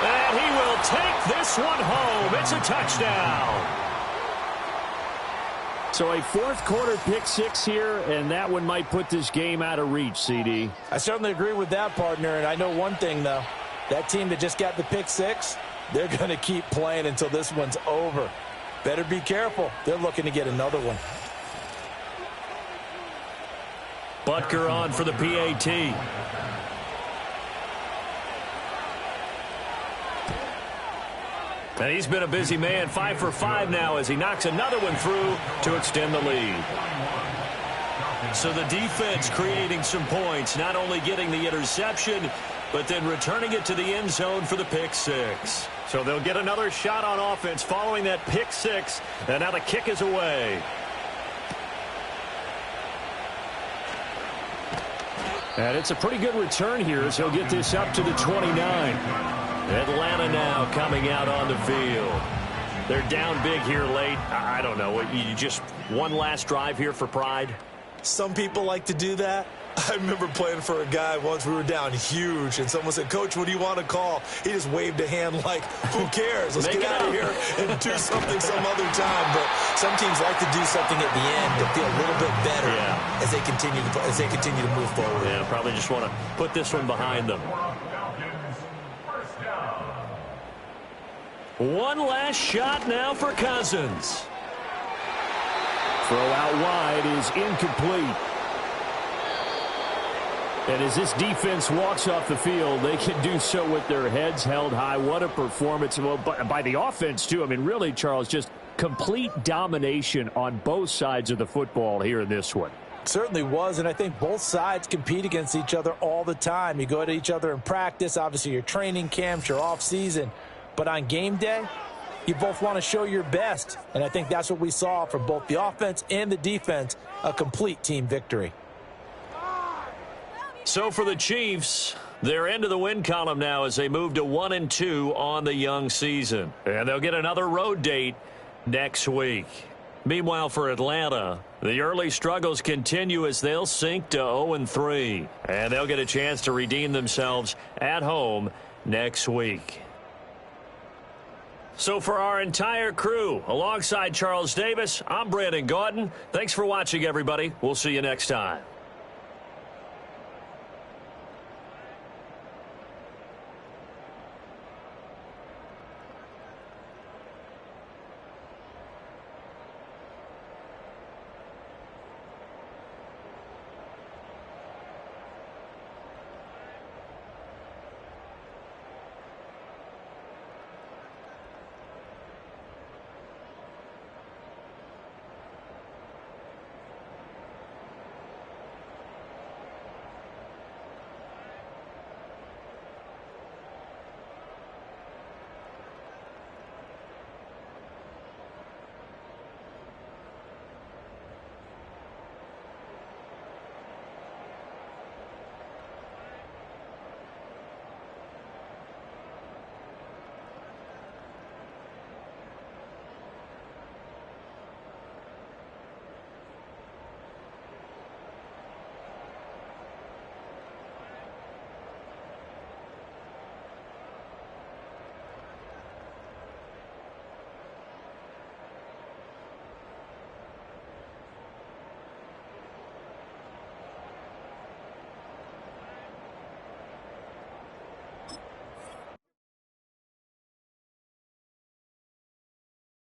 And he will take this one home. It's a touchdown. So a 4th quarter pick 6 here, and that one might put this game out of reach, CD. I certainly agree with that, partner, and I know one thing, though. That team that just got the pick 6, they're going to keep playing until this one's over. Better be careful. They're looking to get another one. Butker on for the PAT. And he's been a busy man, 5 for 5 now as he knocks another one through to extend the lead. So the defense creating some points, not only getting the interception, but then returning it to the end zone for the pick 6. So they'll get another shot on offense following that pick 6, and now the kick is away. And it's a pretty good return here as he'll get this up to the 29. Atlanta now coming out on the field. They're down big here late. I don't know. You just one last drive here for pride? Some people like to do that. I remember playing for a guy once. We were down huge, and someone said, "Coach, what do you want to call?" He just waved a hand like, "Who cares? Let's get out of here and do something some other time." But some teams like to do something at the end to feel a little bit better as they continue to move forward. Yeah, probably just want to put this one behind them. One last shot now for Cousins. Throw out wide is incomplete. And as this defense walks off the field, they can do so with their heads held high. What a performance by the offense, too. I mean, really, Charles, just complete domination on both sides of the football here in this one. Certainly was, and I think both sides compete against each other all the time. You go at each other in practice, obviously your training camps, your off season. But on game day, you both want to show your best. And I think that's what we saw from both the offense and the defense, a complete team victory. So for the Chiefs, they're into the win column now as they move to 1-2 on the young season. And they'll get another road date next week. Meanwhile, for Atlanta, the early struggles continue as they'll sink to 0-3. And they'll get a chance to redeem themselves at home next week. So for our entire crew, alongside Charles Davis, I'm Brandon Gaudin. Thanks for watching, everybody. We'll see you next time.